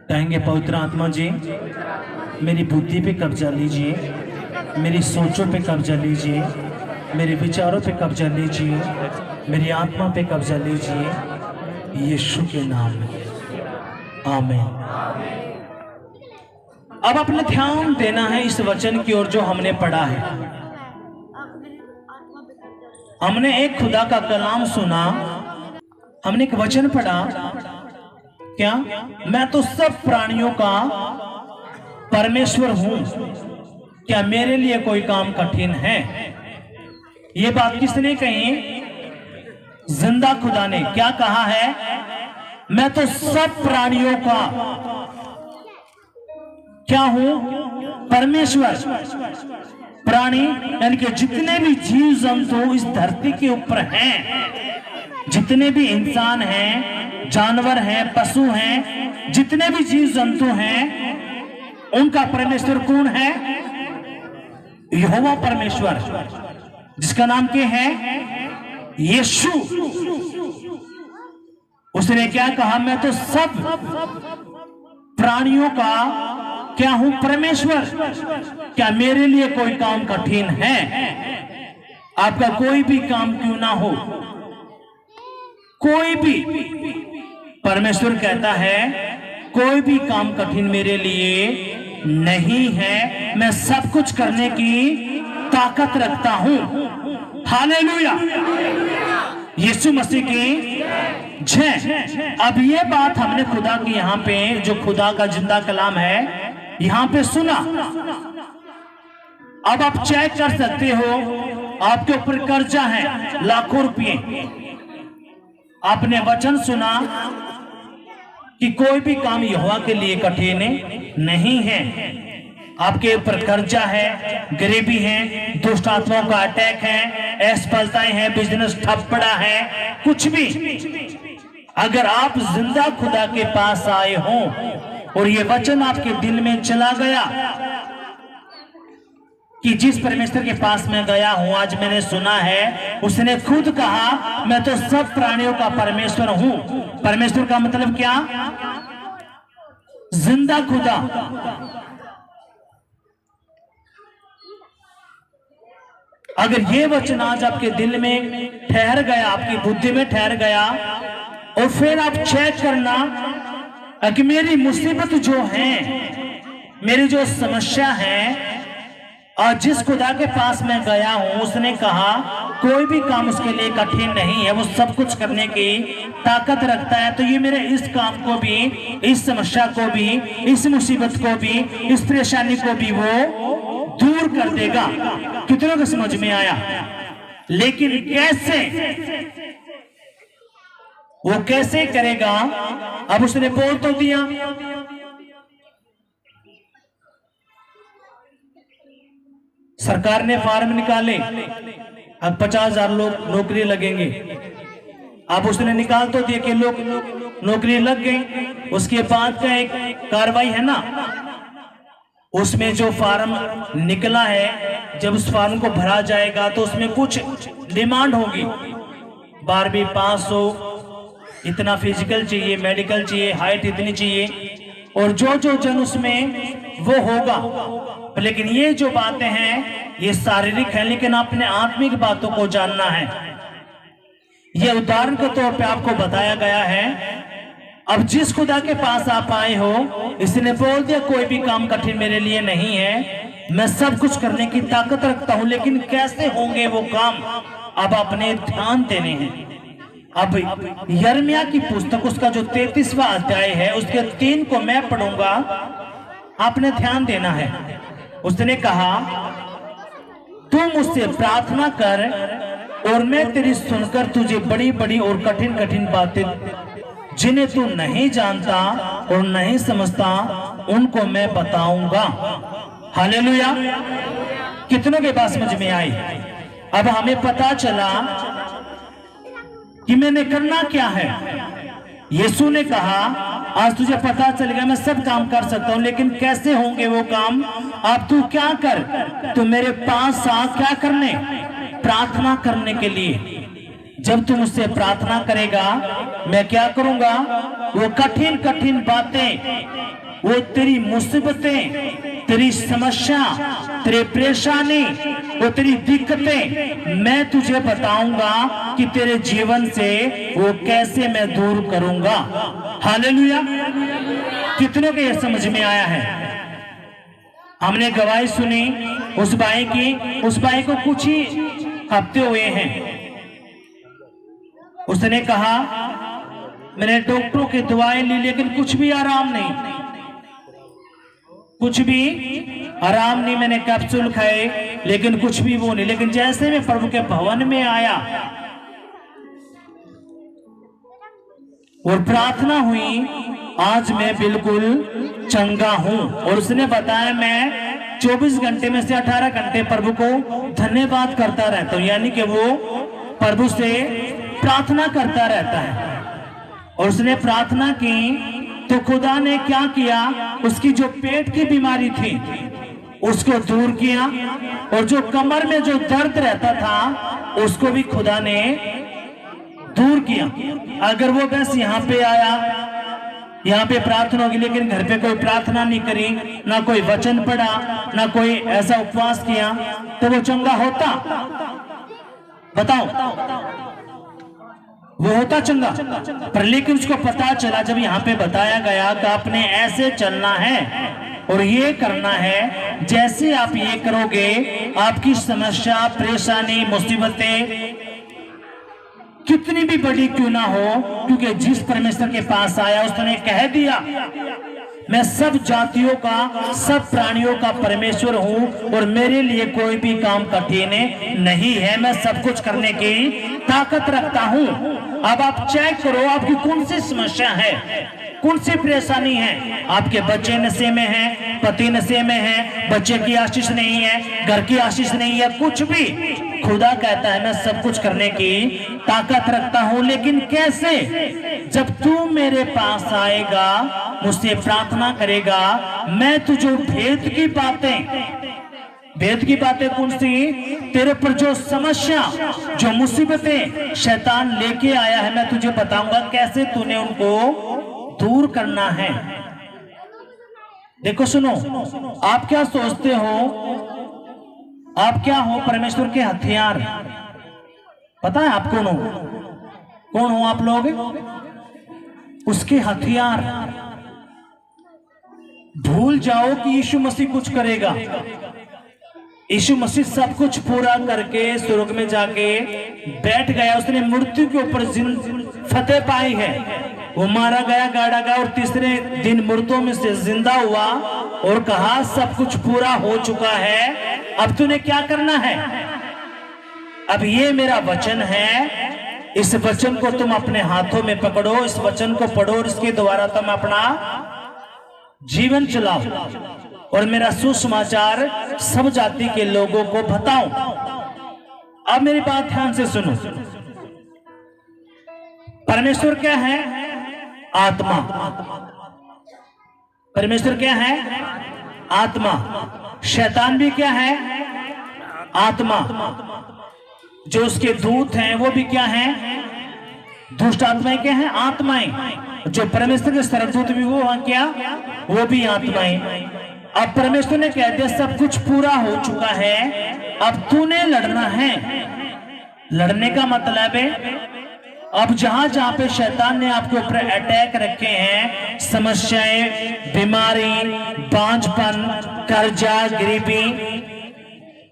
कहेंगे पवित्र आत्मा जी मेरी बुद्धि पे कब्जा लीजिए, मेरी सोचों पे कब्जा लीजिए, मेरे विचारों पे कब्जा लीजिए, मेरी आत्मा पे कब्जा लीजिए, यीशु के नाम में आमीन। अब अपने ध्यान देना है इस वचन की ओर जो हमने पढ़ा है। हमने एक खुदा का कलाम सुना, हमने एक वचन पढ़ा, क्या मैं तो सब प्राणियों का परमेश्वर हूं, क्या मेरे लिए कोई काम कठिन है? ये बात किसने कही? जिंदा खुदा ने। क्या कहा है? मैं तो सब प्राणियों का क्या हूं? परमेश्वर। प्राणी यानी कि जितने भी जीव जंतु इस धरती के ऊपर हैं, जितने भी इंसान हैं, जानवर हैं, पशु हैं, जितने भी जीव जंतु हैं, उनका परमेश्वर कौन है? यहोवा परमेश्वर, जिसका नाम क्या है? यीशु। उसने क्या कहा? मैं तो सब प्राणियों का क्या हूं? परमेश्वर। क्या मेरे लिए कोई काम कठिन है? आपका कोई भी काम क्यों ना हो, कोई भी, परमेश्वर कहता है कोई भी काम कठिन मेरे लिए नहीं है, मैं सब कुछ करने की ताकत रखता हूं। हालेलुया, यीशु मसीह की जय। अब ये बात हमने खुदा की यहाँ पे, जो खुदा का जिंदा कलाम है, यहां पे सुना। अब आप चेक कर सकते हो, आपके ऊपर कर्जा है लाखों रुपए। आपने वचन सुना कि कोई भी काम यहोवा के लिए कठिन नहीं है। आपके ऊपर कर्जा है, गरीबी है, दुष्ट आत्माओं का अटैक है, असफलताएं हैं, बिजनेस ठप पड़ा है, कुछ भी। अगर आप जिंदा खुदा के पास आए हो और ये वचन आपके दिल में चला गया कि जिस परमेश्वर के पास मैं गया हूं, आज मैंने सुना है, उसने खुद कहा मैं तो सब प्राणियों का परमेश्वर हूं। परमेश्वर का मतलब क्या? जिंदा खुदा। अगर ये वचन आज आपके दिल में ठहर गया, आपकी बुद्धि में ठहर गया, और फिर आप चेक करना कि मेरी मुसीबत जो है, मेरी जो समस्या है, और जिस खुदा के पास मैं गया हूं, उसने कहा कोई भी काम उसके लिए कठिन नहीं है, वो सब कुछ करने की ताकत रखता है। तो ये मेरे इस काम को भी, इस समस्या को भी, इस मुसीबत को भी, इस परेशानी को भी वो दूर कर देगा। कितनों को समझ में आया? लेकिन कैसे? वो कैसे करेगा? अब उसने बोल तो दिया, सरकार ने फार्म निकाले, अब 50,000 लोग नौकरी लगेंगे। अब उसने निकाल तो दिया कि लोग नौकरी लग गई। उसके बाद का एक कार्रवाई है ना, उसमें जो फार्म निकला है, जब उस फार्म को भरा जाएगा तो उसमें कुछ डिमांड होगी। 12वीं पास हो, इतना फिजिकल चाहिए, मेडिकल चाहिए, हाइट इतनी चाहिए, और जो जो जन उसमें वो होगा। लेकिन ये जो बातें हैं ये शारीरिक है, लेकिन अपने आत्मिक बातों को जानना है। ये उदाहरण के तौर पे आपको बताया गया है। अब जिस खुदा के पास आप आए हो, इसने बोल दिया कोई भी काम कठिन मेरे लिए नहीं है, मैं सब कुछ करने की ताकत रखता हूं। लेकिन कैसे होंगे वो काम, अब अपने ध्यान देने हैं। अब यिर्मयाह की पुस्तक, उसका जो 33वां अध्याय है, उसके 3 को मैं पढ़ूंगा, आपने ध्यान देना है। उसने कहा तू मुझसे प्रार्थना कर और मैं तेरी सुनकर तुझे बड़ी बड़ी और कठिन कठिन बातें जिन्हें तू नहीं जानता और नहीं समझता, उनको मैं बताऊंगा। हालेलुया, कितनों के पास समझ में आई? अब हमें पता चला कि मैंने करना क्या है। यीशु ने कहा आज तुझे पता चलेगा मैं सब काम कर सकता हूं, लेकिन कैसे होंगे वो काम? अब तू क्या कर, तू मेरे पास आ, क्या करने? प्रार्थना करने के लिए। जब तू मुझसे प्रार्थना करेगा मैं क्या करूंगा, वो कठिन कठिन बातें, वो तेरी मुसीबतें, तेरी समस्या, तेरी परेशानी, वो तेरी दिक्कतें मैं तुझे बताऊंगा कि तेरे जीवन से वो कैसे मैं दूर करूंगा। हालेलुया। कितनों को यह समझ में आया है? हमने गवाही सुनी उस भाई की, उस भाई को कुछ ही हफ्ते हुए हैं। उसने कहा मैंने डॉक्टरों की दवाएं ली लेकिन कुछ भी आराम नहीं, कुछ भी आराम नहीं। मैंने कैप्सूल खाए लेकिन कुछ भी वो नहीं। लेकिन जैसे मैं प्रभु के भवन में आया और प्रार्थना हुई, आज मैं बिल्कुल चंगा हूं। और उसने बताया मैं 24 घंटे में से 18 घंटे प्रभु को धन्यवाद करता रहता हूं, यानी कि वो प्रभु से प्रार्थना करता रहता है। और उसने प्रार्थना की तो खुदा ने क्या किया, उसकी जो पेट की बीमारी थी उसको दूर किया, और जो कमर में जो दर्द रहता था उसको भी खुदा ने दूर किया। अगर वो बस यहाँ पे आया, यहाँ पे प्रार्थना होगी लेकिन घर पे कोई प्रार्थना नहीं करी, ना कोई वचन पढ़ा, ना कोई ऐसा उपवास किया, तो वो चंगा होता? बताओ, वो होता चंगा? पर लेकिन उसको पता चला जब यहाँ पे बताया गया कि आपने ऐसे चलना है और ये करना है, जैसे आप ये करोगे आपकी समस्या, परेशानी, मुसीबतें कितनी भी बड़ी क्यों ना हो, क्योंकि जिस परमेश्वर के पास आया उसने कह दिया मैं सब जातियों का, सब प्राणियों का परमेश्वर हूं और मेरे लिए कोई भी काम कठिन नहीं है, मैं सब कुछ करने की ताकत रखता हूं। अब आप चेक करो आपकी कौन सी समस्या है, कौन सी परेशानी है। आपके बच्चे नशे में हैं, पति नशे में है, बच्चे की आशीष नहीं है, घर की आशीष नहीं है, कुछ भी। खुदा कहता है मैं सब कुछ करने की ताकत रखता हूं। लेकिन कैसे? जब तू मेरे पास आएगा, मुझसे प्रार्थना करेगा, मैं तुझे भेद की बातें कौन सी, तेरे पर जो समस्या, जो मुसीबतें शैतान लेके आया है, मैं तुझे बताऊंगा कैसे तूने उनको दूर करना है। देखो सुनो, आप क्या सोचते हो, आप क्या हो? परमेश्वर के हथियार। पता है आप कौन हो? कौन हो आप लोग? उसके हथियार। भूल जाओ कि यीशु मसीह कुछ करेगा। यीशु मसीह सब कुछ पूरा करके स्वर्ग में जाके बैठ गया। उसने मृत्यु के ऊपर फतेह पाई है। वो मारा गया, गाड़ा गया और तीसरे दिन मुर्दों में से जिंदा हुआ और कहा सब कुछ पूरा हो चुका है, अब तूने क्या करना है? अब ये मेरा वचन है, इस वचन को तुम अपने हाथों में पकड़ो, इस वचन को पढ़ो और इसके द्वारा तुम अपना जीवन चलाओ और मेरा सुसमाचार सब जाति के लोगों को बताओ। अब मेरी बात ध्यान से सुनो। परमेश्वर क्या है? आत्मा। परमेश्वर क्या है? आत्मा। शैतान भी क्या है? आत्मा। जो उसके दूत हैं वो भी क्या हैं? दुष्ट आत्माएं क्या हैं? आत्माएं। जो परमेश्वर के सरदूत भी वो क्या? वो भी आत्माएं। अब परमेश्वर ने कह दिया सब कुछ पूरा हो चुका है, अब तूने लड़ना है। लड़ने का मतलब है अब जहां जहां पे शैतान ने आपके ऊपर अटैक रखे हैं, समस्याएं, बीमारी, बांझपन, कर्जा, गरीबी,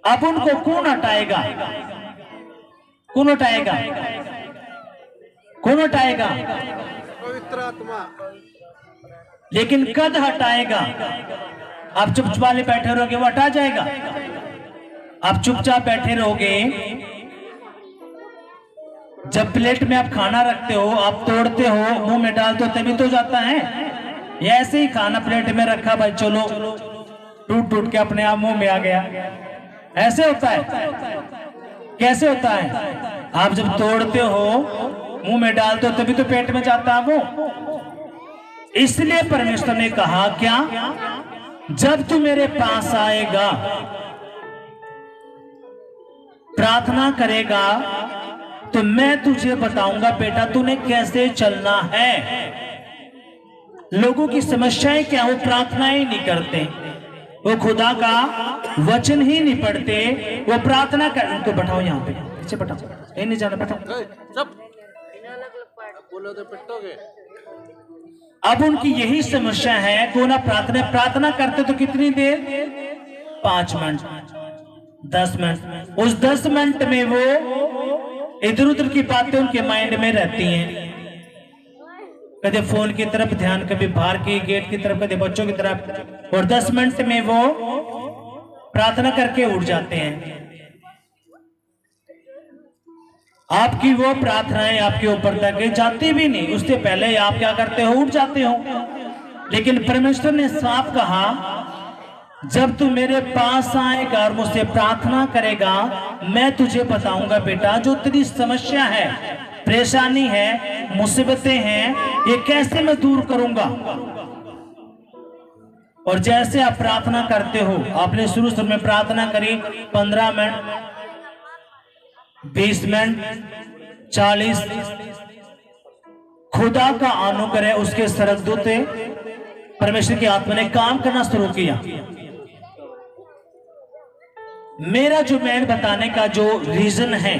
अब उनको कौन हटाएगा? कौन हटाएगा? कौन हटाएगा? पवित्र आत्मा। लेकिन कद हटाएगा? आप चुपचाप वाले बैठे रहोगे वो हटा जाएगा? आप चुपचाप बैठे रहोगे, जब प्लेट में आप खाना रखते हो, आप तोड़ते हो, मुंह में डालते हो तभी तो जाता है। ये ऐसे ही खाना प्लेट में रखा, भाई चलो, टूट टूट के अपने आप मुंह में आ गया, ऐसे होता है? कैसे होता है? आप जब तोड़ते हो, मुंह में डालते हो तभी तो पेट में जाता है वो। इसलिए परमेश्वर ने कहा क्या? जब तू मेरे पास आएगा, प्रार्थना करेगा, तो मैं तुझे बताऊंगा बेटा तूने कैसे चलना है। लोगों की समस्याएं क्या, वो प्रार्थनाएं ही नहीं करते, वो खुदा का वचन ही नहीं पढ़ते, वो प्रार्थना कर। उनको बैठाओ यहाँ पे, पीछे बैठाओ, कहीं नहीं जाना, बैठाओ। सब बोलो तो पिटोगे। अब उनकी यही समस्या है कि वो ना प्रार्थना करते तो कितनी देर, 5 मिनट 10 मिनट, उस 10 मिनट में वो इधर उधर की बातें उनके माइंड में रहती हैं, कभी फोन की तरफ ध्यान, कभी बाहर के गेट की तरफ, कभी बच्चों की तरफ, और 10 मिनट में वो प्रार्थना करके उठ जाते हैं। आपकी वो प्रार्थनाएं आपके ऊपर तक जाती भी नहीं, उससे पहले आप क्या करते हो, उठ जाते हो। लेकिन परमेश्वर ने साफ कहा, जब तू मेरे पास आएगा और मुझसे प्रार्थना करेगा, मैं तुझे बताऊंगा बेटा जो तेरी समस्या है, परेशानी है, मुसीबतें हैं, ये कैसे मैं दूर करूंगा। और जैसे आप प्रार्थना करते हो, आपने शुरू में प्रार्थना करी 15 मिनट 20 मिनट 40, खुदा का अनुग्रह उसके स्वर्गदूत परमेश्वर की आत्मा ने काम करना शुरू किया। मेरा जो मेन बताने का जो रीजन है,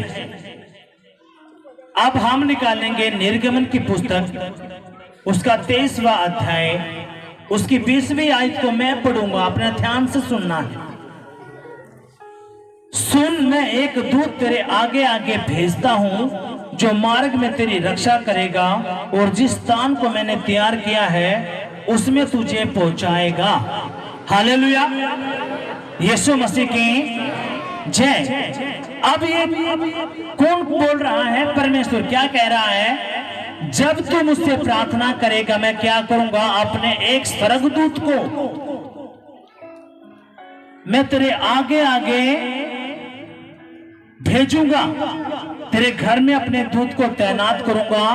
अब हम निकालेंगे निर्गमन की पुस्तक, उसका 23वां अध्याय, उसकी 20वीं आयत को मैं पढ़ूंगा, अपने ध्यान से सुनना है। सुन, मैं एक दूत तेरे आगे आगे भेजता हूं, जो मार्ग में तेरी रक्षा करेगा, और जिस स्थान को मैंने तैयार किया है उसमें तुझे पहुंचाएगा। हालेलुया, यीशु मसीह की जय। अब ये कौन बोल रहा है, परमेश्वर क्या कह रहा है, जब तू मुझसे प्रार्थना करेगा मैं क्या करूंगा, अपने एक स्वर्गदूत को मैं तेरे आगे आगे भेजूंगा, तेरे घर में अपने दूत को तैनात करूंगा।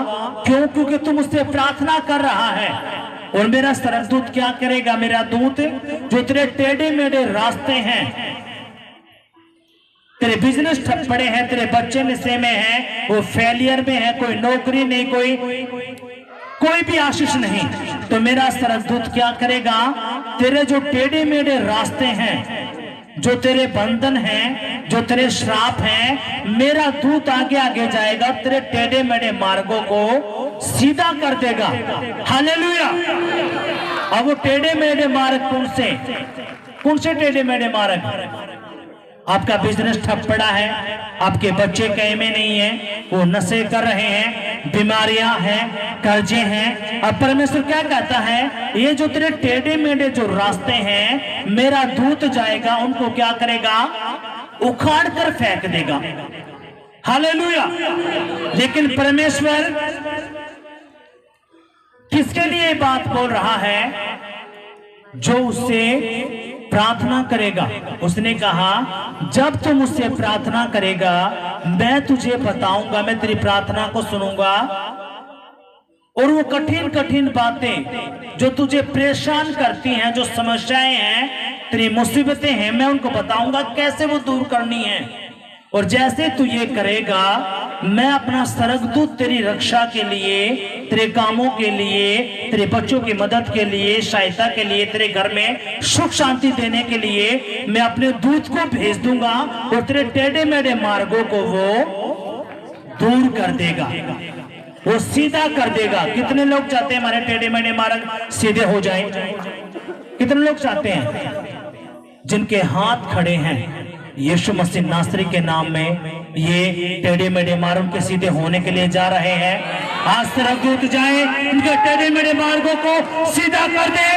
क्यों? क्योंकि तू मुझसे प्रार्थना कर रहा है। और मेरा स्वर्गदूत क्या करेगा, मेरा दूत जो तेरे टेढ़े मेढ़े रास्ते हैं, तेरे बिजनेस ठप पड़े हैं, तेरे बच्चे नशे में हैं, वो फेलियर में है, कोई नौकरी नहीं, कोई भी आशीष नहीं, तो मेरा स्वर्गदूत क्या करेगा, तेरे जो टेढ़े मेढ़े रास्ते हैं, जो तेरे बंधन हैं, जो तेरे श्राप हैं, मेरा दूत आगे आगे जाएगा, तेरे टेढ़े मेढ़े मार्गों को सीधा कर देगा। हालेलुया। अब वो टेढ़े मेढ़े मार्ग कौन से टेढ़े मेढ़े मार्ग? आपका बिजनेस ठप पड़ा है, आपके बच्चे कहीं में नहीं है, वो नशे कर रहे हैं, बीमारियां हैं, कर्जे हैं। अब परमेश्वर क्या कहता है, ये जो तेरे टेढ़े मेढ़े जो रास्ते हैं, मेरा दूत जाएगा, उनको क्या करेगा, उखाड़ कर फेंक देगा। हालेलुया। लेकिन परमेश्वर किसके लिए बात बोल रहा है, जो उससे प्रार्थना करेगा। उसने कहा, जब तू मुझसे प्रार्थना करेगा मैं तुझे बताऊंगा, मैं तेरी प्रार्थना को सुनूंगा, और वो कठिन कठिन बातें जो तुझे परेशान करती हैं, जो समस्याएं हैं, तेरी मुसीबतें हैं, मैं उनको बताऊंगा कैसे वो दूर करनी है। और जैसे तू ये करेगा, मैं अपना स्वर्गदूत तेरी रक्षा के लिए, तेरे कामों के लिए, तेरे बच्चों की मदद के लिए, सहायता के लिए, तेरे घर में सुख शांति देने के लिए मैं अपने दूत को भेज दूंगा, और तेरे टेढ़े मेढ़े मार्गों को वो दूर कर देगा, वो सीधा कर देगा। कितने लोग चाहते हैं हमारे टेढ़े मेढ़े मार्ग सीधे हो जाए? कितने लोग चाहते हैं? जिनके हाथ खड़े हैं यीशु मसीह नासरी के नाम में, ये टेढ़े मेढ़े मार्ग के सीधे होने के लिए जा रहे हैं। आज स्वर्गदूत जाए, इनके टेढ़े मेढ़े मार्गों को सीधा कर दे,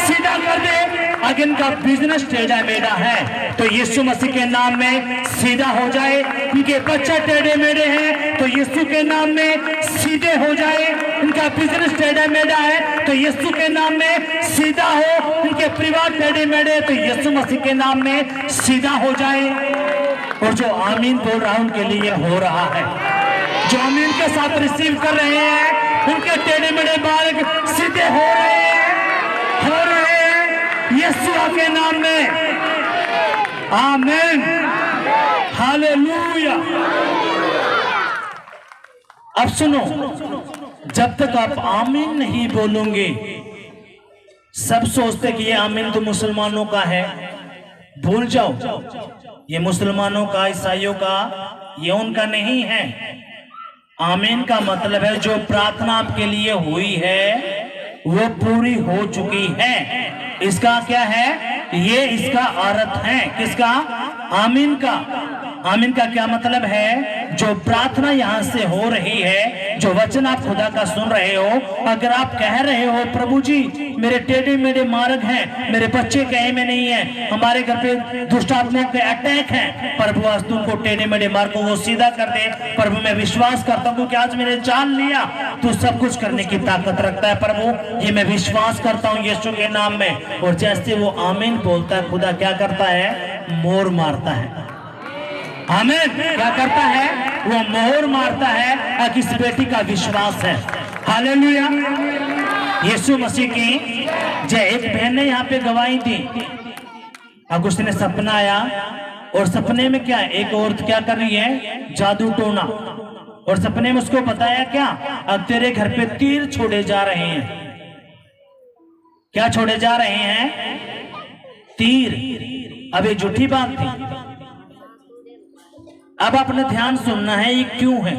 सीधा कर दे। अगर इनका बिजनेस टेढ़ा मेढ़ा है तो यीशु मसीह के नाम में सीधा हो जाए। इनके बच्चे टेढ़े मेढ़े हैं तो यीशु के नाम में सीधे हो जाए। इनका बिजनेस टेढ़ा मेढ़ा है तो यीशु के नाम में सीधा हो। इनके परिवार टेढ़े मेढ़े तो यीशु मसीह के नाम में सीधा हो जाए। और जो आमीन बोल रहा है उनके लिए हो रहा है, जो आमीन के साथ रिसीव कर रहे हैं उनके टेढ़े मेढ़े मार्ग सीधे हो रहे हैं यीशु के नाम में। आमीन, हालेलुया। अब सुनो, जब तक आप आमीन नहीं बोलोगे, सब सोचते कि ये आमीन तो मुसलमानों का है, भूल जाओ, ये मुसलमानों का, ईसाइयों का, ये उनका नहीं है। आमीन का मतलब है जो प्रार्थना आपके लिए हुई है वो पूरी हो चुकी है। इसका क्या है? ये इसका अर्थ है किसका? आमीन का। आमीन का क्या मतलब है? जो प्रार्थना यहां से हो रही है, जो वचन आप खुदा का सुन रहे हो, अगर आप कह रहे हो प्रभु जी मेरे टेढ़े मेढ़े मार्ग हैं, मेरे बच्चे कहे में नहीं है, हमारे घर पे दुष्ट आत्माओं के अटैक हैं, प्रभु आज तू उनको टेढ़े मेढ़े मार्ग को सीधा कर दे। प्रभु मैं विश्वास करता हूँ कि आज मैंने जान लिया तू सब कुछ करने की ताकत रखता है प्रभु, ये मैं विश्वास करता हूँ यीशु के नाम में। और जैसे वो आमीन बोलता है, खुदा क्या करता है? मोहर मारता है। आमीन क्या करता है? वो मोहर मारता है कि इस बेटी का विश्वास है। हालेलुया, यीशु मसीह की जय। एक बहन ने यहाँ पे गवाही दी, अब उसने सपना आया और सपने में क्या, एक औरत क्या कर रही है? जादू टोना। और सपने में उसको बताया क्या? अब तेरे घर पे तीर छोड़े जा रहे हैं। क्या छोड़े जा रहे हैं? तीर। अब ये झूठी बात थी। अब आपने ध्यान सुनना है, ये क्यों है?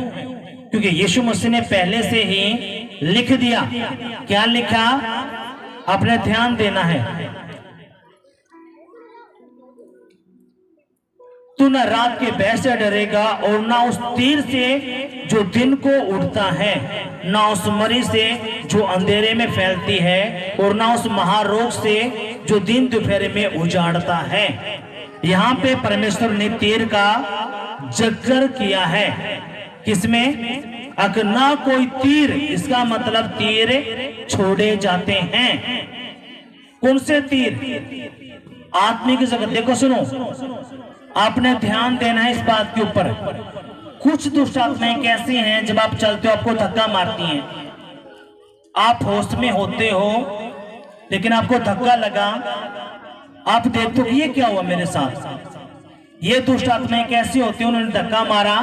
क्योंकि यीशु मसीह ने पहले से ही लिख दिया। क्या लिखा? आपने ध्यान देना है। तू न रात के भय से डरेगा और ना उस तीर से जो दिन को उड़ता है, ना उस मरी से जो अंधेरे में फैलती है, और ना उस महारोग से जो दिन दोपहर में उजाड़ता है। यहाँ पे परमेश्वर ने तीर का जिक्र किया है। किसमें? अगर ना कोई तीर, इसका मतलब तीर छोड़े जाते हैं। कौन से तीर? आत्मिक जगत। देखो सुनो, आपने ध्यान देना है इस बात के ऊपर। कुछ दुष्ट आत्माएं कैसी हैं, जब आप चलते हो आपको धक्का मारती हैं। आप होश में होते हो लेकिन आपको धक्का लगा, आप देखते हो कि ये क्या हुआ मेरे साथ। ये दुष्ट आत्माएं कैसी होती हैं? उन्होंने धक्का मारा,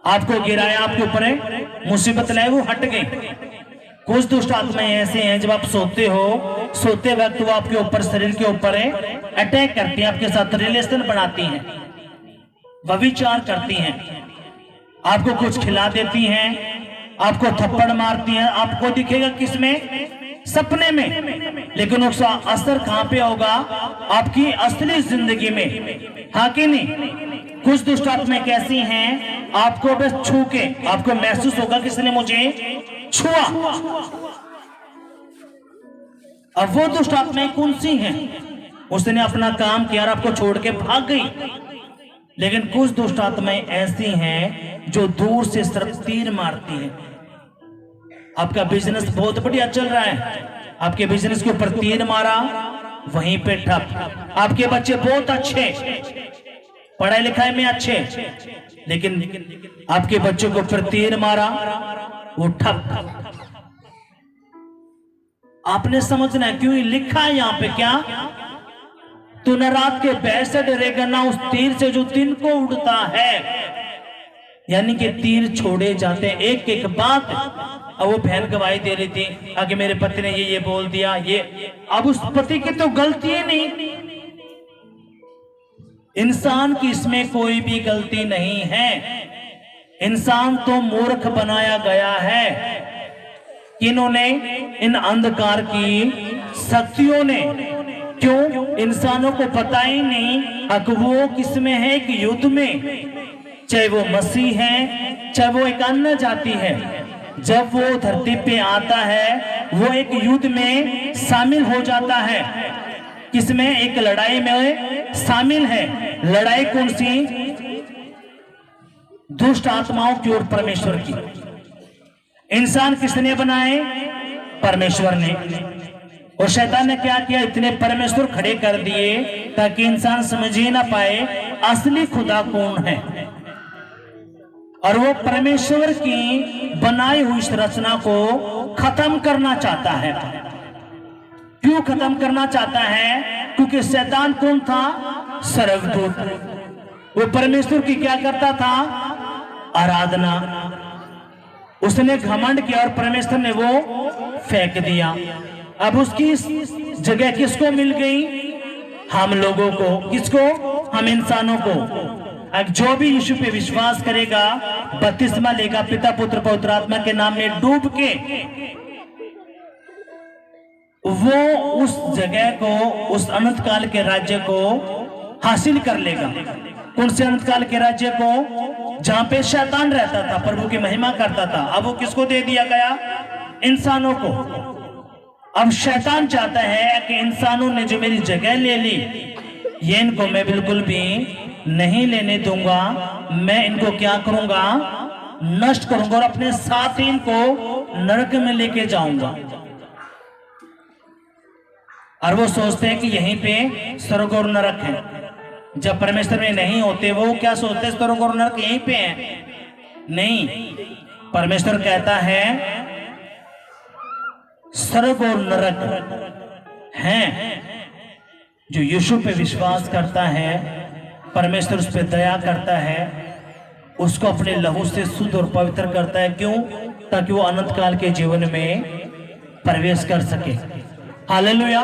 आपको गिराया, आपके ऊपर मुसीबत लाई, वो हट गई। कुछ दुष्ट आत्माएं ऐसे हैं, जब आप सोते हो, सोते वक्त वो आपके ऊपर, शरीर के ऊपर अटैक करती हैं, आपके साथ रिलेशन बनाती हैं, व्यभिचार करती हैं, आपको कुछ खिला देती हैं, आपको थप्पड़ मारती हैं। आपको दिखेगा किसमें? सपने में, लेकिन उसका असर कहां पे होगा? आपकी असली जिंदगी में। हाँ कि नहीं? कुछ दुष्ट आत्माएं कैसी हैं, आपको बस छू के आपको महसूस होगा किसने मुझे छुआ। अब वो दुष्ट आत्माएं कौन सी हैं? उसने अपना काम किया और आपको छोड़ के भाग गई। लेकिन कुछ दुष्ट आत्माएं ऐसी हैं जो दूर से सिर्फ तीर मारती हैं। आपका बिजनेस बहुत बढ़िया चल रहा है, आपके बिजनेस के ऊपर तीर मारा, वहीं पे ठप। आपके बच्चे बहुत अच्छे, पढ़ाई लिखाई में अच्छे, लेकिन आपके बच्चों के ऊपर तीर मारा, वो ठप। आपने समझना है क्यों लिखा है यहाँ पे। क्या? तू न रात के भय से डरेगा, ना उस तीर से जो दिन को उड़ता है। यानी कि तीर छोड़े जाते हैं, एक एक बात। अब वो बहन गवाही दे रही थी, आगे मेरे पति ने ये बोल दिया, ये। अब उस पति की तो गलती ही नहीं, इंसान की इसमें कोई भी गलती नहीं है। इंसान तो मूर्ख बनाया गया है। किन्होंने? इन अंधकार की शक्तियों ने। क्यों? इंसानों को पता ही नहीं अब वो किसमें है, कि युद्ध में। चाहे वो मसीह है, चाहे वो एक अन्य जाति है, जब वो धरती पे आता है वो एक युद्ध में शामिल हो जाता है। किसमें? एक लड़ाई में शामिल है। लड़ाई कौन सी? दुष्ट आत्माओं की और परमेश्वर की। इंसान किसने बनाए? परमेश्वर ने। और शैतान ने क्या किया? इतने परमेश्वर खड़े कर दिए ताकि इंसान समझ ही ना पाए असली खुदा कौन है। और वो परमेश्वर की बनाई हुई इस रचना को खत्म करना चाहता है। क्यों खत्म करना चाहता है? क्योंकि शैतान कौन था? स्वर्गदूत। वो परमेश्वर की क्या करता था? आराधना। उसने घमंड किया और परमेश्वर ने वो फेंक दिया। अब उसकी जगह किसको मिल गई? हम लोगों को। किसको? हम इंसानों को। अब जो भी यीशु पे विश्वास करेगा, बपतिस्मा लेगा पिता पुत्र पवित्र आत्मा के नाम में डूब के, वो उस जगह को, उस अनंत काल के राज्य को हासिल कर लेगा। कौन से अनंत काल के राज्य को? जहां पे शैतान रहता था, प्रभु की महिमा करता था। अब वो किसको दे दिया गया? इंसानों को। अब शैतान चाहता है कि इंसानों ने जो मेरी जगह ले ली, ये इनको मैं बिल्कुल भी नहीं लेने दूंगा। मैं इनको क्या करूंगा? नष्ट करूंगा और अपने साथ ही इनको नरक में लेके जाऊंगा। और वो सोचते हैं कि यहीं पे स्वर्ग और नरक है। जब परमेश्वर में नहीं होते, वो क्या सोचते हैं? स्वर्ग और नरक यहीं पे है। नहीं, परमेश्वर कहता है स्वर्ग और नरक हैं। जो यीशु पे विश्वास करता है, परमेश्वर उस पर दया करता है, उसको अपने लहू से शुद्ध और पवित्र करता है। क्यों? ताकि वो अनंत काल के जीवन में प्रवेश कर सके। हालेलुया,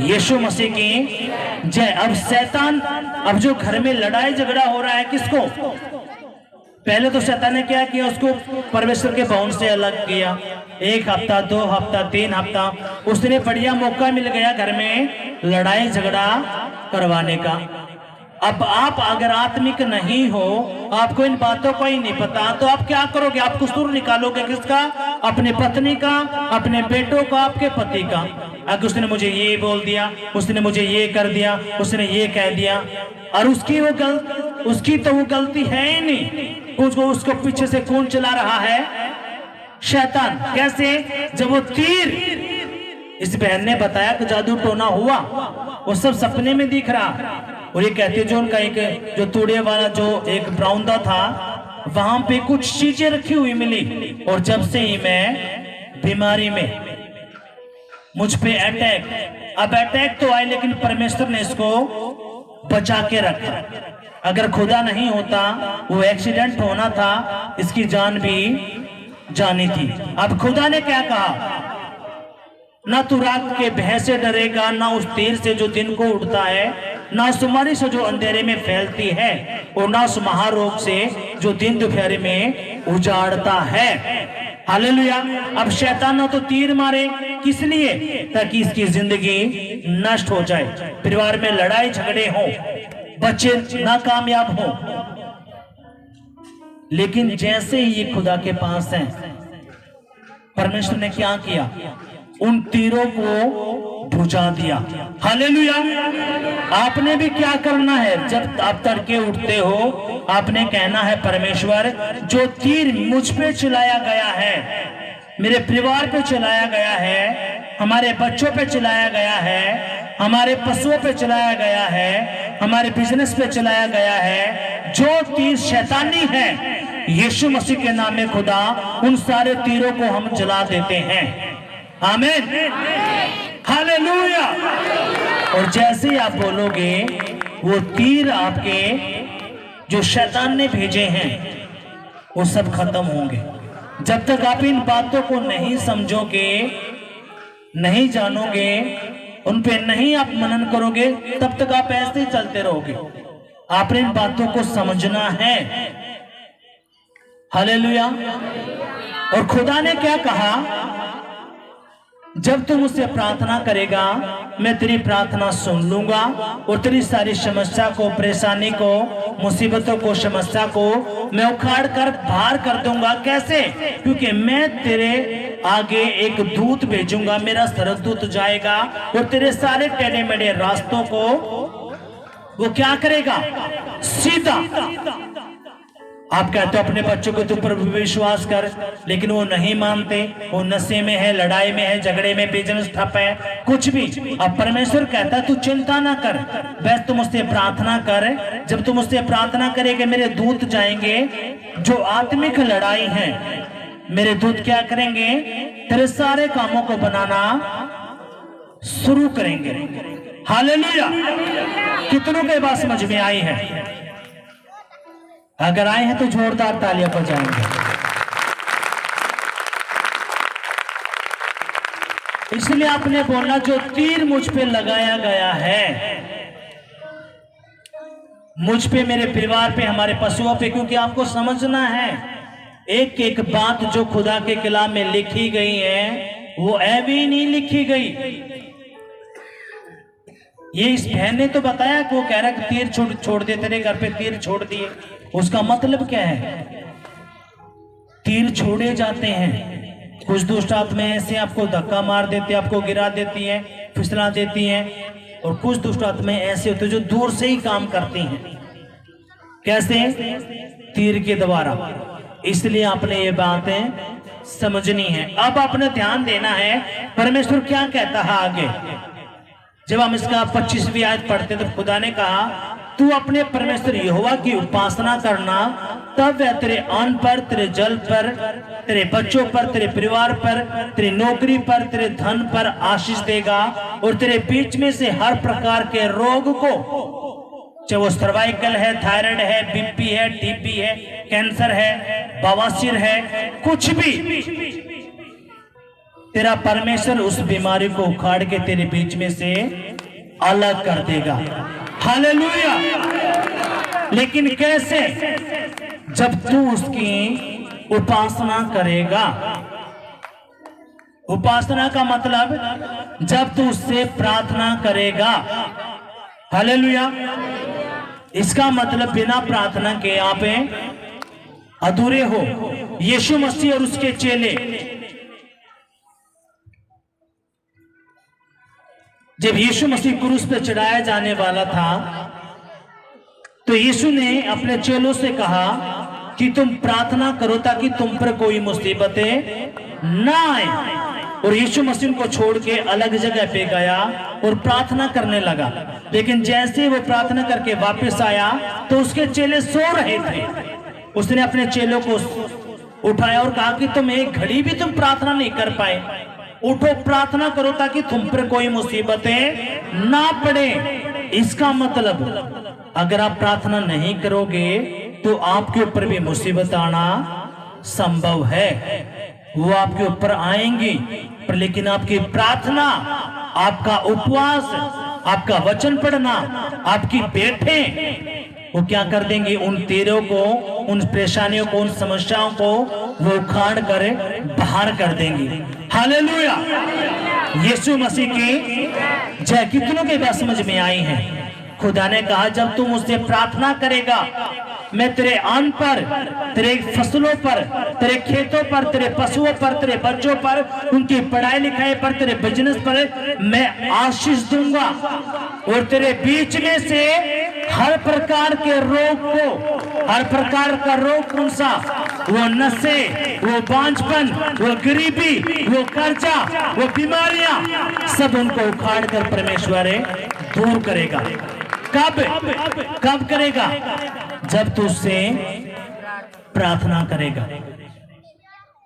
यीशु मसीह की जय। अब शैतान, अब जो घर में लड़ाई झगड़ा हो रहा है, किसको? पहले तो शैतान ने क्या किया? उसको परमेश्वर के भवन से अलग किया। 1 हफ्ता, 2 हफ्ता, 3 हफ्ता, उसने बढ़िया मौका मिल गया घर में लड़ाई झगड़ा करवाने का। अब आप अगर आत्मिक नहीं हो, आपको इन बातों का ही नहीं पता, तो आप क्या करोगे? आप कसूर निकालोगे किसका? अपने पत्नी का, अपने बेटों का, आपके पति का। अगर उसने मुझे ये बोल दिया, उसने मुझे ये कर दिया, उसने ये कह दिया, और उसकी तो वो गलती है ही नहीं। उसको पीछे से कौन चला रहा है? शैतान। कैसे? जब वो तीर, इस बहन ने बताया कि जादू टोना हुआ, वो सब सपने में दिख रहा। और ये कहते जो उनका एक जो तोड़े वाला जो एक बरामदा था, वहां पे कुछ चीजें रखी हुई मिली। और जब से ही मैं बीमारी में, मुझ पे अटैक, अब अटैक तो आए लेकिन परमेश्वर ने इसको बचा के रखा। अगर खुदा नहीं होता, वो एक्सीडेंट होना था, इसकी जान भी जानी थी। अब खुदा ने क्या कहा? ना तू रात के भय से डरेगा, ना उस तीर से जो दिन को उड़ता है, ना उस बीमारी से जो अंधेरे में फैलती है, और ना उस महारोग से जो दिन दोपहर में उजाड़ता है। हालेलुया। अब शैतान ने तो तीर मारे, किस लिए? ताकि इसकी जिंदगी नष्ट हो जाए, परिवार में लड़ाई झगड़े हो, बच्चे नाकामयाब हो। लेकिन जैसे ही ये खुदा के पास हैं, परमेश्वर ने क्या किया? उन तीरों को बुझा दिया। हालेलुया। आपने भी क्या करना है? जब आप तड़के उठते हो, आपने कहना है परमेश्वर, जो तीर मुझ पे चलाया गया है, मेरे परिवार पे चलाया गया है, हमारे बच्चों पे चलाया गया है, हमारे पशुओं पे चलाया गया है, हमारे बिजनेस पे चलाया गया है, जो तीर शैतानी है, यीशु मसीह के नाम में खुदा उन सारे तीरों को हम जला देते हैं। आमीन, हालेलुया। और जैसे ही आप बोलोगे, वो तीर आपके जो शैतान ने भेजे हैं, वो सब खत्म होंगे। जब तक आप इन बातों को नहीं समझोगे, नहीं जानोगे, उन पे नहीं आप मनन करोगे, तब तक आप ऐसे ही चलते रहोगे। आपने इन बातों को समझना है। हालेलुया। और खुदा ने क्या कहा? जब तू मुझसे प्रार्थना करेगा, मैं तेरी प्रार्थना सुन लूंगा और तेरी सारी समस्या को, परेशानी को, मुसीबतों को, समस्या को मैं उखाड़ कर बाहर कर दूंगा। कैसे? क्योंकि मैं तेरे आगे एक दूत भेजूंगा, मेरा सरदूत जाएगा और तेरे सारे टेढ़े मेढ़े रास्तों को वो क्या करेगा? सीधा। आप कहते हो अपने बच्चों के ऊपर विश्वास कर, लेकिन वो नहीं मानते, वो नशे में है, लड़ाई में है, झगड़े में, बिजनेस ठप है, कुछ भी। अब परमेश्वर कहता है तू चिंता ना कर, बस तुम मुझसे प्रार्थना कर। जब तुम मुझसे प्रार्थना करेंगे, मेरे दूत जाएंगे, जो आत्मिक लड़ाई है, मेरे दूत क्या करेंगे? तेरे सारे कामों को बनाना शुरू करेंगे। हालेलुया। कितनों के बात समझ में आई है? अगर आए हैं तो जोरदार तालियां बजाएंगे। इसलिए आपने बोलना जो तीर मुझ पे लगाया गया है, मुझ पे, मेरे परिवार पे, हमारे पशुओं पे, क्योंकि आपको समझना है एक एक बात जो खुदा के कलाम में लिखी गई है वो ऐवी नहीं लिखी गई। ये इस बहन ने तो बताया कि वो कह रहा है कि तीर छोड़ दे, तेरे घर पे तीर छोड़ दिए। उसका मतलब क्या है? तीर छोड़े जाते हैं। कुछ दुष्ट आत्माएं ऐसे आपको धक्का मार देते, आपको गिरा देती हैं, फिसला देती हैं, और कुछ दुष्ट आत्माएं ऐसे होते जो दूर से ही काम करती हैं। कैसे? तीर के द्वारा। इसलिए आपने ये बातें समझनी है। अब आपने ध्यान देना है परमेश्वर क्या कहता है आगे। जब हम इसका 25वीं आयत पढ़ते तो खुदा ने कहा तू अपने परमेश्वर यहोवा की उपासना करना, तब वह तेरे अन्न पर, तेरे जल पर, तेरे बच्चों पर, तेरे परिवार पर, तेरी नौकरी पर, तेरे धन पर आशीष देगा, और तेरे बीच में से हर प्रकार के रोग को, चाहे वो सर्वाइकल है, थायराइड है, बीपी है, टीबी है, कैंसर है, बवासीर है, कुछ भी, तेरा परमेश्वर उस बीमारी को उखाड़ के तेरे बीच में से अलग कर देगा। हालेलुया। लेकिन कैसे? जब तू उसकी उपासना करेगा। उपासना का मतलब जब तू उससे प्रार्थना करेगा। हालेलुया। इसका मतलब बिना प्रार्थना के आप अधूरे हो। यीशु मसीह और उसके चेले जब यीशु मसीह क्रूस पर चढ़ाया जाने वाला था तो यीशु ने अपने चेलों से कहा कि तुम प्रार्थना करो ताकि तुम पर कोई मुसीबतें ना आए। और यीशु मसीह को छोड़ के अलग जगह पे गया और प्रार्थना करने लगा। लेकिन जैसे वो प्रार्थना करके वापस आया तो उसके चेले सो रहे थे। उसने अपने चेलों को उठाया और कहा कि तुम एक घड़ी भी तुम प्रार्थना नहीं कर पाए, उठो प्रार्थना करो ताकि तुम पर कोई मुसीबतें ना पड़े। इसका मतलब अगर आप प्रार्थना नहीं करोगे तो आपके ऊपर भी मुसीबत आना संभव है। वो आपके ऊपर आएंगी, पर लेकिन आपकी प्रार्थना, आपका उपवास, आपका वचन पढ़ना, आपकी बैठे वो क्या कर देंगे? उन तीरों को, उन परेशानियों को, उन समस्याओं को वो उखाड़ कर बाहर कर देंगे। हालेलुया। यीशु मसीह की जय। कितनों के बात समझ में आई है? खुदा ने कहा जब तुम मुझसे प्रार्थना करेगा मैं तेरे अन्न पर, तेरे फसलों पर, तेरे खेतों पर, तेरे पशुओं पर, तेरे बच्चों पर, उनकी पढ़ाई लिखाई पर, तेरे बिजनेस पर मैं आशीष दूंगा। और तेरे बीच में से हर प्रकार के रोग को, हर प्रकार का रोग कौन सा? वो नशे, वो बांझपन, वो गरीबी, वो कर्जा, वो बीमारियां, सब उनको उखाड़ कर परमेश्वर दूर करेगा। कब करेगा? जब तू उससे प्रार्थना करेगा।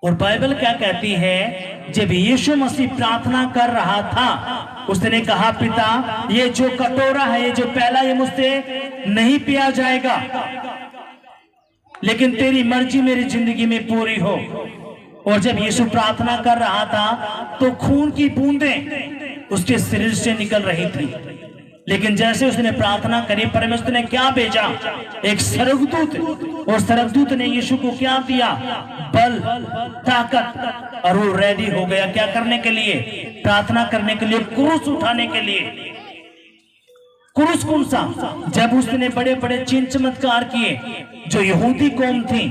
और बाइबल क्या कहती है? जब यीशु मसीह प्रार्थना कर रहा था उसने कहा पिता ये जो कटोरा है, ये जो प्याला, ये मुझसे नहीं पिया जाएगा, लेकिन तेरी मर्जी मेरी जिंदगी में पूरी हो। और जब यीशु प्रार्थना कर रहा था तो खून की बूंदें उसके शरीर से निकल रही थी। लेकिन जैसे उसने प्रार्थना करी परमेश्वर ने क्या भेजा? एक स्वर्गदूत। और स्वर्गदूत ने यीशु को क्या दिया? बल, ताकत। और वो रेडी हो गया क्या करने के लिए? प्रार्थना करने के लिए, क्रूस उठाने के लिए। क्रूस कौन सा? जब उसने बड़े बड़े चिन्ह चमत्कार किए, जो यहूदी कौम थी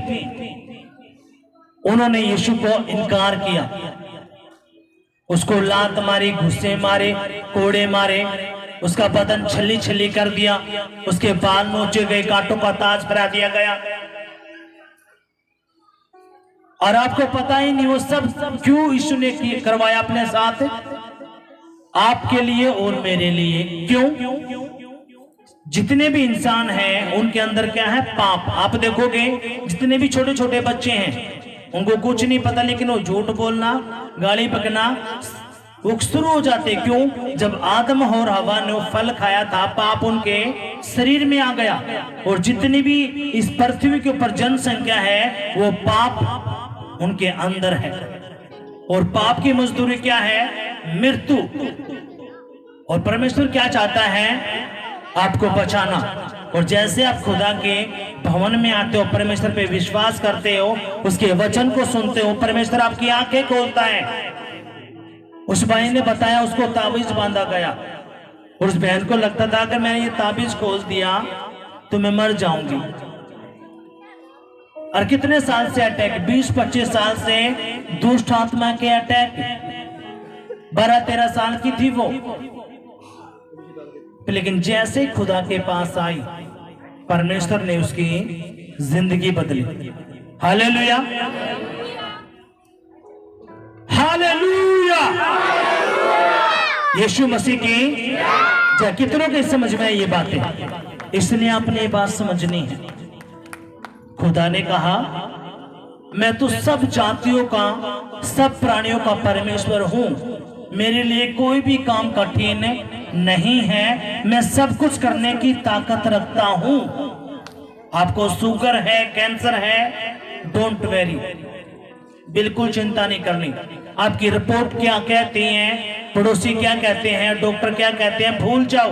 उन्होंने यीशु को इनकार किया, उसको लात मारी, घुस्से मारे, कोड़े मारे, उसका बदन छल्ली छल्ली कर दिया, उसके बाल नोचे गए, कांटों का ताज पहना दिया गया। और आपको पता ही नहीं वो सब क्यों यीशु ने करवाया अपने साथ? आपके लिए और मेरे लिए। क्यों? जितने भी इंसान हैं उनके अंदर क्या है? पाप। आप देखोगे जितने भी छोटे छोटे बच्चे हैं उनको कुछ नहीं पता, लेकिन वो झूठ बोलना, गाली बकना वो शुरू हो जाते। क्यों? जब आदम और हवा ने वो फल खाया था पाप उनके शरीर में आ गया। और जितनी भी इस पृथ्वी के ऊपर जनसंख्या है वो पाप उनके अंदर है। और पाप की मजदूरी क्या है? मृत्यु। और परमेश्वर क्या चाहता है? आपको बचाना। और जैसे आप खुदा के भवन में आते हो, परमेश्वर पे विश्वास करते हो, उसके वचन को सुनते हो, परमेश्वर आपकी आंखें खोलता है। उस भाई ने बताया उसको ताबीज बांधा गया और उस बहन को लगता था कि मैंने ये ताबीज खोल दिया तो मैं मर जाऊंगी। और कितने साल से अटैक, 20-25 साल से दुष्ट आत्मा के अटैक, 12-13 साल की थी वो। लेकिन जैसे खुदा के पास आई, परमेश्वर ने उसकी जिंदगी बदली। Hallelujah, hallelujah. यीशु मसीह की जय। कितनों के समझ में ये बातें? इसलिए आपने ये बात समझनी है। खुदा ने कहा मैं तो सब जातियों का, सब प्राणियों का परमेश्वर हूं। मेरे लिए कोई भी काम कठिन नहीं है। मैं सब कुछ करने की ताकत रखता हूं। आपको शुगर है, कैंसर है, डोंट वेरी, बिल्कुल चिंता नहीं करनी। आपकी रिपोर्ट क्या कहती है, पड़ोसी क्या कहते हैं, डॉक्टर क्या कहते हैं, भूल जाओ।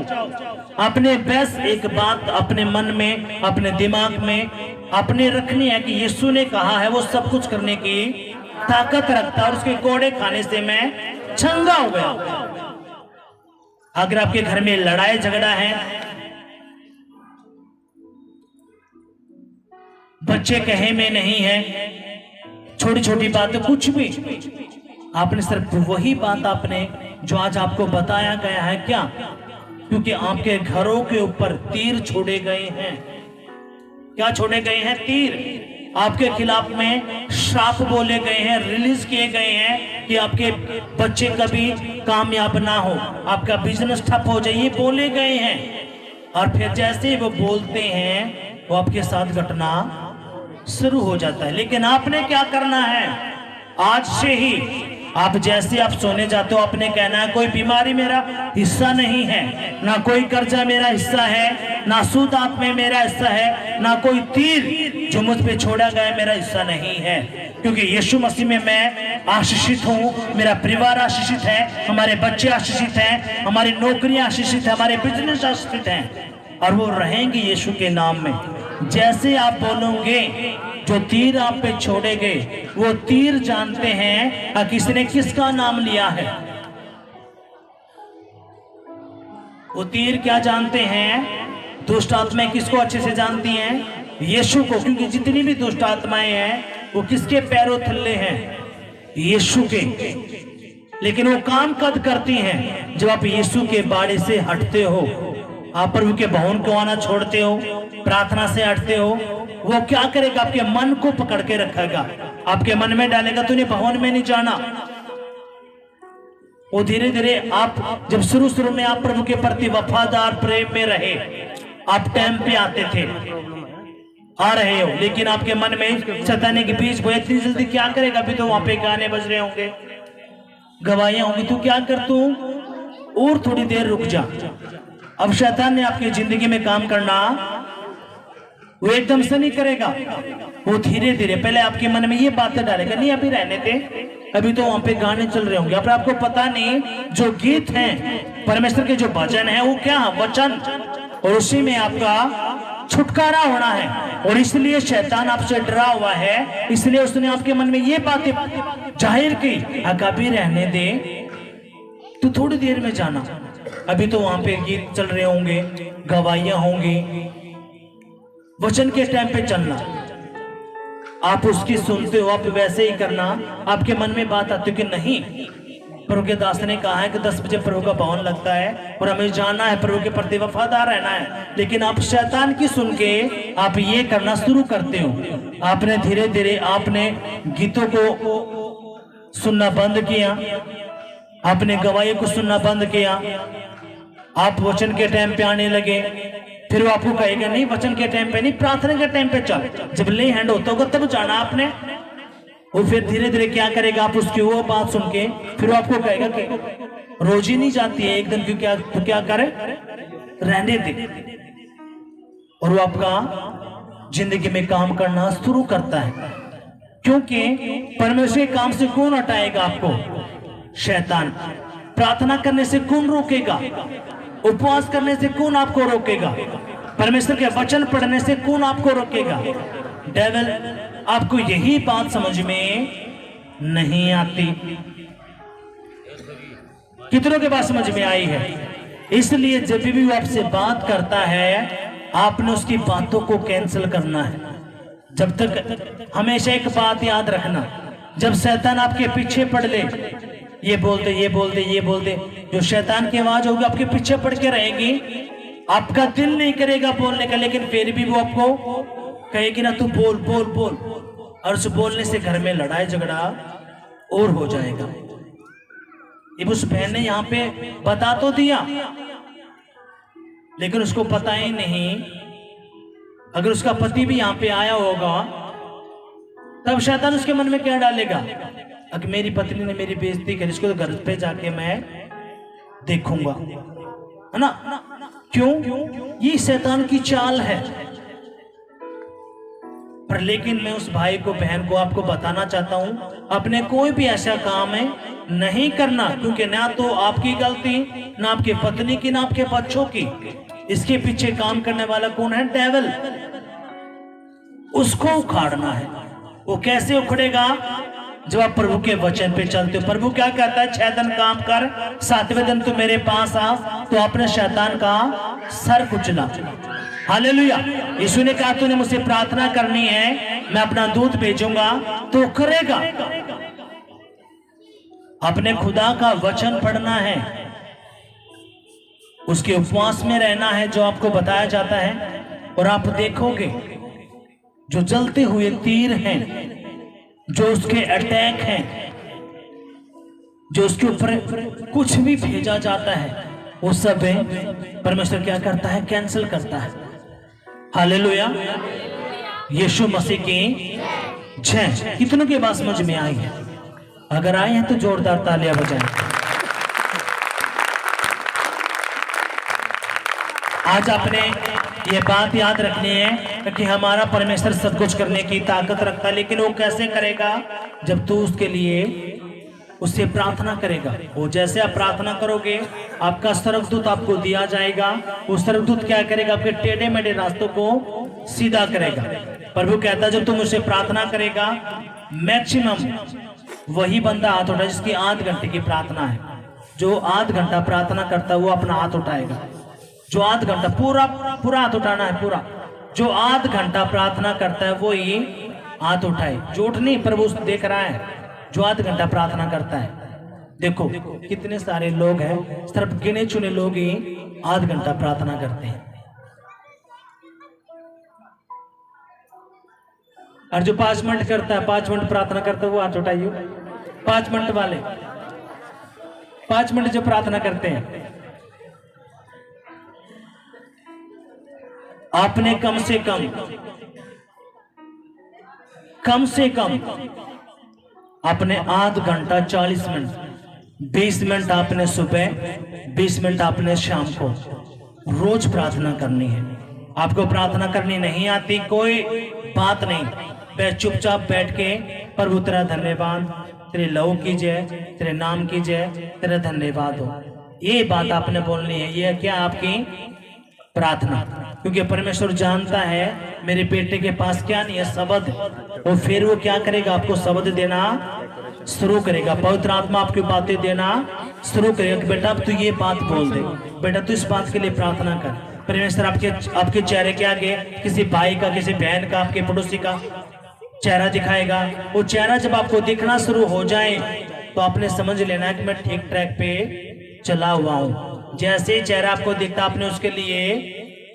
अपने बस एक बात अपने मन में, अपने दिमाग में अपने रखनी है कि यीशु ने कहा है वो सब कुछ करने की ताकत रखता है और उसके कोड़े खाने से मैं चंगा हो गया। अगर आपके घर में लड़ाई झगड़ा है, बच्चे कहे में नहीं है, छोटी छोटी बातें कुछ भी, आपने सिर्फ वही बात आपने जो आज आपको बताया गया है क्या? क्योंकि आपके घरों के ऊपर तीर छोड़े गए हैं। क्या छोड़े गए हैं? तीर। आपके खिलाफ में श्राप बोले गए हैं, रिलीज किए गए हैं कि आपके बच्चे कभी कामयाब ना हो, आपका बिजनेस ठप हो जाए, ये बोले गए हैं। और फिर जैसे ही वो बोलते हैं वो आपके साथ घटना शुरू हो जाता है। लेकिन आपने क्या करना है? आज से ही आप जैसे आप सोने जाते हो, आपने कहना है कोई बीमारी मेरा हिस्सा नहीं है, ना कोई कर्जा मेरा हिस्सा है, ना सूद आत्मा मेरा हिस्सा है, ना कोई तीर जो मुझ पे छोड़ा गया मेरा हिस्सा नहीं है। क्योंकि यीशु मसीह में मैं आशीषित हूँ, मेरा परिवार आशीषित है, हमारे बच्चे आशीषित हैं, हमारी नौकरियां आशीषित है, हमारे बिजनेस आशीषित हैं और वो रहेंगे यीशु के नाम में। जैसे आप बोलोगे जो तीर आप पे छोड़े गए, वो तीर जानते हैं किसने किसका नाम लिया है। वो तीर क्या जानते हैं? दुष्ट आत्माएं किसको अच्छे से जानती हैं? यीशु को। क्योंकि जितनी भी दुष्ट आत्माएं हैं वो किसके पैरों थल्ले हैं? यीशु के। लेकिन वो काम कब करती हैं? जब आप यीशु के बाड़े से हटते हो, आप प्रभु के भवन को आना छोड़ते हो, प्रार्थना से हटते हो। वो क्या करेगा? आपके मन को पकड़ के रखेगा, आपके मन में डालेगा तूने भवन में नहीं जाना। वो धीरे धीरे आप जब शुरू में आप प्रभु के प्रति वफादार प्रेम में रहे, आप टाइम पे आते थे, आ रहे हो, लेकिन आपके मन में शैतान के बीच वो इतनी जल्दी क्या करेगा? अभी तो वहां पे गाने बज रहे होंगे, गवाहियां होंगी, तू क्या कर, तू और थोड़ी देर रुक जा। अब शैतान ने आपकी जिंदगी में काम करना वो एकदम से नहीं करेगा, वो धीरे धीरे पहले आपके मन में ये बातें डालेगा, नहीं अभी रहने दे, अभी तो वहां पे गाने चल रहे होंगे, अब आपको पता नहीं जो गीत हैं, परमेश्वर के जो भजन है वो क्या है? वचन। और उसी में आपका छुटकारा होना है। और इसलिए शैतान आपसे डरा हुआ है, इसलिए उसने आपके मन में ये बातें जाहिर की, अभी रहने दे, तू थोड़ी देर में जाना, अभी तो वहां पे गीत चल रहे होंगे, गवाहियां होंगी, वचन के टाइम पे चलना। आप उसकी सुनते हो, आप वैसे ही करना, आपके मन में बात आती है कि नहीं, प्रभु के दास ने कहा है कि 10 बजे प्रभु का भवन लगता है और हमें जाना है, प्रभु के प्रति वफादार रहना है। लेकिन आप शैतान की सुन के आप ये करना शुरू करते हो। आपने धीरे धीरे आपने गीतों को सुनना बंद किया, आपने गवाहियों को सुनना बंद किया, आप वचन के टाइम पे आने लगे। फिर वो आपको कहेगा नहीं वचन के टाइम पे नहीं, प्रार्थना के टाइम पे चल, जब ले हैंड होता होगा तब जाना आपने। और फिर धीरे धीरे क्या करेगा? आप उसकी वो बात सुन के फिर वो आपको कहेगा कि रोज ही नहीं जाती है, एक दिन क्यों, क्या करे, रहने दे। और वो आपका जिंदगी में काम करना शुरू करता है। क्योंकि परमेश्वर के काम से कौन हटाएगा आपको? शैतान। प्रार्थना करने से कौन रोकेगा? उपवास करने से कौन आपको रोकेगा? परमेश्वर के वचन पढ़ने से कौन आपको रोकेगा? डेविल। आपको यही बात समझ में नहीं आती। कितनों के पास समझ में आई है? इसलिए जब भी वो आपसे बात करता है आपने उसकी बातों को कैंसिल करना है। जब तक हमेशा एक बात याद रखना, जब शैतान आपके पीछे पड़ ले, ये बोल दे, ये बोल दे, ये बोल दे, जो शैतान की आवाज होगी आपके पीछे पड़ के रहेगी। आपका दिल नहीं करेगा बोलने का, लेकिन फिर भी वो आपको कहेगी ना तू बोल बोल बोल, और उस बोलने से घर में लड़ाई झगड़ा और हो जाएगा। अब उस बहन ने यहाँ पे बता तो दिया, लेकिन उसको पता ही नहीं। अगर उसका पति भी यहाँ पे आया होगा तब शैतान उसके मन में क्या डालेगा? अगर मेरी पत्नी ने मेरी बेइज्जती करी, इसको तो घर पे जाके मैं देखूंगा, है ना? क्यों? ये शैतान की चाल है। पर लेकिन मैं उस भाई को, बहन को आपको बताना चाहता हूं, अपने कोई भी ऐसा काम है नहीं करना, क्योंकि ना तो आपकी गलती, ना आपकी पत्नी की, ना आपके बच्चों की। इसके पीछे काम करने वाला कौन है? डेविल। उसको उखाड़ना है। वो कैसे उखड़ेगा? जब आप प्रभु के वचन पे चलते हो। प्रभु क्या कहता है? 6 दिन काम कर, 7वें दिन तू मेरे पास आ। तो आपने शैतान का सर कुचला। हालेलुया। यीशु ने कहा तूने मुझसे प्रार्थना करनी है, मैं अपना दूत भेजूंगा तो करेगा। अपने खुदा का वचन पढ़ना है, उसके उपवास में रहना है जो आपको बताया जाता है, और आप देखोगे जो जलते हुए तीर हैं, जो उसके अटैक हैं, जो उसके ऊपर कुछ भी भेजा जाता है, वो सब परमेश्वर क्या करता है? कैंसिल करता है। हालेलुया। यीशु मसीह की जय। कितनों के बात समझ में आई है? अगर आए हैं तो जोरदार तालियां बजाएं। आज आपने ये बात याद रखनी है कि हमारा परमेश्वर सब कुछ करने की ताकत रखता है, लेकिन वो कैसे करेगा? जब तू उसके लिए उससे प्रार्थना करेगा। वो जैसे आप प्रार्थना करोगे आपका स्वर्गदूत आपको दिया जाएगा। वो स्वर्गदूत क्या करेगा? आपके टेढ़े मेढ़े रास्तों को सीधा करेगा। प्रभु कहता है जब तुम उससे प्रार्थना करेगा, मैक्सिमम वही बंदा हाथ उठाए जिसकी आध घंटे की प्रार्थना है। जो आध घंटा प्रार्थना करता है वो अपना हाथ उठाएगा। जो आध घंटा पूरा पूरा हाथ उठाना है, पूरा। जो आध घंटा प्रार्थना करता है वो ही हाथ उठाए। झूठ नहीं, प्रभु देख रहा है जो आध घंटा प्रार्थना करता है। देखो कितने सारे लोग हैं, सिर्फ गिने चुने लोग ही आध घंटा प्रार्थना करते हैं। और जो 5 मिनट करता है, 5 मिनट प्रार्थना करता है, वो हाथ उठाइए। 5 मिनट वाले, 5 मिनट जो प्रार्थना करते हैं, आपने कम से कम आपने आध घंटा 40 मिनट, 20 मिनट आपने सुबह, 20 मिनट आपने शाम को रोज प्रार्थना करनी है। आपको प्रार्थना करनी नहीं आती, कोई बात नहीं, चुपचाप बैठ के प्रभु तेरा धन्यवाद, तेरे लहू की जय, तेरे नाम की जय, तेरा धन्यवाद हो, ये बात आपने बोलनी है। ये क्या? आपकी प्रार्थना। क्योंकि परमेश्वर जानता है मेरे बेटे के पास क्या नहीं है, शब्द। और फिर वो क्या करेगा? आपको शब्द देना शुरू करेगा। पवित्र आत्मा आपकी बातें देना शुरू करेगा कि बेटा अब तू ये बात बोल दे, बेटा तू इस बात के लिए प्रार्थना कर। परमेश्वर आपके चेहरे के आगे किसी भाई का, किसी बहन का, आपके पड़ोसी का चेहरा दिखाएगा। वो चेहरा जब आपको दिखना शुरू हो जाए तो आपने समझ लेना है कि मैं ठीक ट्रैक पे चला हुआ हूं। जैसे ही चेहरा आपको दिखता आपने उसके लिए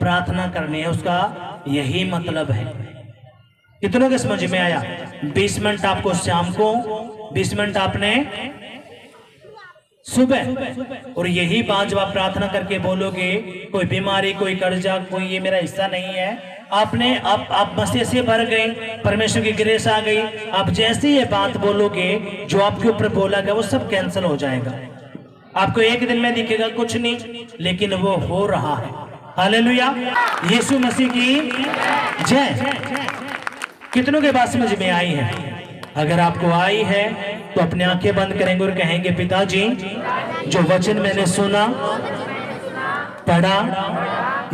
प्रार्थना करनी है, उसका यही मतलब है। कितनों के समझ में आया? 20 मिनट आपको शाम को, 20 मिनट आपने सुबह। और यही बात जब आप प्रार्थना करके बोलोगे, कोई बीमारी, कोई कर्जा, कोई ये मेरा हिस्सा नहीं है, आपने आप मसीह से भर गए, परमेश्वर की ग्रेस आ गई। आप जैसे ये बात बोलोगे जो आपके ऊपर बोला गया वो सब कैंसिल हो जाएगा। आपको एक दिन में दिखेगा कुछ नहीं, लेकिन वो हो रहा है। हालेलुया। यीशु मसीह की जय। कितनों के बात समझ में आई है? अगर आपको आई है तो अपनी आंखें बंद करेंगे और कहेंगे, पिताजी जो वचन मैंने सुना पढ़ा,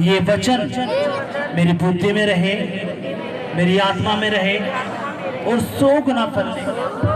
ये वचन मेरी बुद्धि में रहे, मेरी आत्मा में रहे और 100 गुना फल दे।